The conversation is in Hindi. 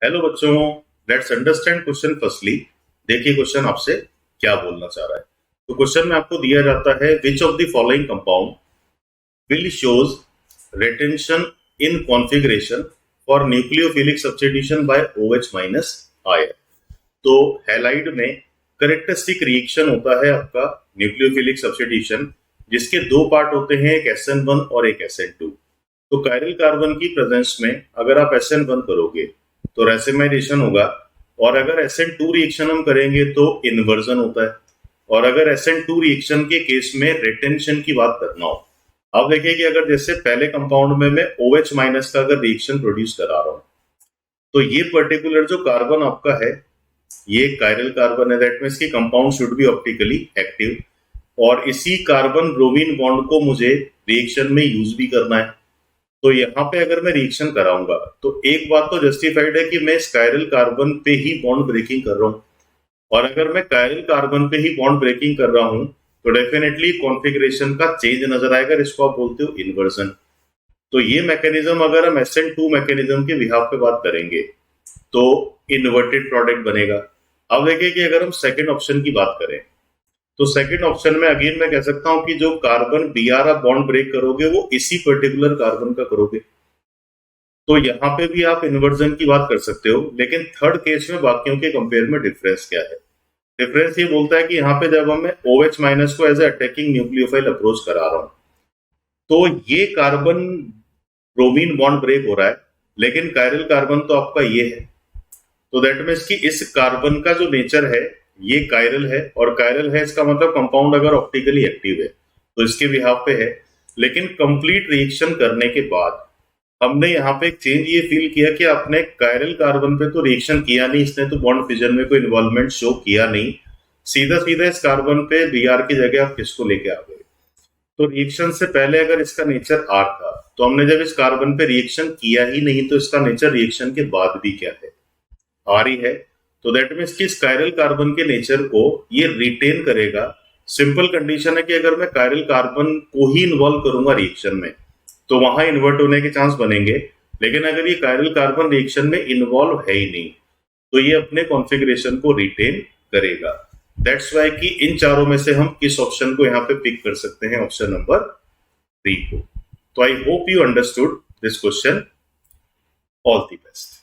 हेलो बच्चों, लेट्स अंडरस्टैंड क्वेश्चन फर्स्टली। देखिए क्वेश्चन आपसे क्या बोलना चाह रहा है। तो क्वेश्चन में आपको दिया जाता है which of the following compound will shows retention in configuration for nucleophilic substitution by OH minus ion। तो हैलाइड में करेक्टरिस्टिक रिएक्शन होता है आपका न्यूक्लियोफिलिक सब्स्टिट्यूशन, जिसके दो पार्ट होते हैं, एक SN1 और एक SN2। तो कायरल कार्बन की प्रेजेंस में अगर आप SN1 करोगे तो रेसिमाइजेशन होगा, और अगर SN2 रिएक्शन हम करेंगे तो इन्वर्जन होता है। और अगर SN2 रिएक्शन के केस में रिटेंशन की बात करना हो, आप देखिए कि अगर जैसे पहले कंपाउंड में मैं OH माइनस का अगर रिएक्शन प्रोड्यूस करा रहा हूं, तो ये पर्टिकुलर जो कार्बन आपका है ये कायरल कार्बन है, दैट मीन्स की compound should be optically active, और इसी कार्बन ब्रोमीन बॉन्ड को मुझे रिएक्शन में यूज भी करना है। तो यहाँ पे अगर मैं रिएक्शन कराऊंगा तो एक बात तो जस्टिफाइड है कि मैं इस कायरल कार्बन पे ही बॉन्ड ब्रेकिंग कर रहा हूँ, और अगर मैं कायरल कार्बन पे ही बॉन्ड ब्रेकिंग कर रहा हूँ तो डेफिनेटली कॉन्फ़िगरेशन का चेंज नजर आएगा, इसको आप बोलते हो इन्वर्जन। तो ये मैकेनिज्म अगर हम SN2 मैकेनिज्म के बिहाफ पे बात करेंगे तो इन्वर्टेड प्रोडक्ट बनेगा। अब देखिए कि अगर हम सेकेंड ऑप्शन की बात करें तो सेकंड ऑप्शन में अगेन मैं कह सकता हूं कि जो कार्बन Br आप बॉन्ड ब्रेक करोगे वो इसी पर्टिकुलर कार्बन का करोगे, तो यहाँ पे भी आप इन्वर्जन की बात कर सकते हो। लेकिन थर्ड केस में बाकियों के कंपेयर में डिफरेंस क्या है? डिफरेंस ये बोलता है कि यहाँ पे जब मैं OH माइनस को as a attacking nucleophile approach करा रहा हूं तो ये कार्बन ब्रोमीन बॉन्ड ब्रेक हो रहा है, लेकिन कायरल कार्बन तो आपका ये है। तो दैट मीन्स कि इस कार्बन का जो नेचर है ये कायरल है, और कायरल है इसका मतलब कंपाउंड अगर ऑप्टिकली एक्टिव है तो इसके बिहाफ पे है। लेकिन कंप्लीट रिएक्शन करने के बाद हमने यहाँ पे एक चेंज ये फील किया कि आपने कायरल कार्बन पे तो रिएक्शन किया नहीं, इसने तो बॉन्ड फिजन में कोई इन्वॉल्वमेंट शो किया नहीं, सीधा सीधा इस कार्बन पे Br की जगह आप किसको लेके आ गए। तो रिएक्शन से पहले अगर इसका नेचर R था तो हमने जब इस कार्बन पे रिएक्शन किया ही नहीं तो इसका नेचर रिएक्शन के बाद भी क्या है, R ही है। तो दैट मीन्स कि इस कायरल कार्बन के नेचर को ये रिटेन करेगा। सिंपल कंडीशन है कि अगर मैं कायरल कार्बन को ही इन्वॉल्व करूंगा रिएक्शन में तो वहां इन्वर्ट होने के चांस बनेंगे, लेकिन अगर ये कायरल कार्बन रिएक्शन में इन्वॉल्व है ही नहीं तो ये अपने कॉन्फ़िगरेशन को रिटेन करेगा। दैट्स वाई कि इन चारों में से हम किस ऑप्शन को यहाँ पे पिक कर सकते हैं, ऑप्शन नंबर 3 को। तो I hope you understood this question. All the best.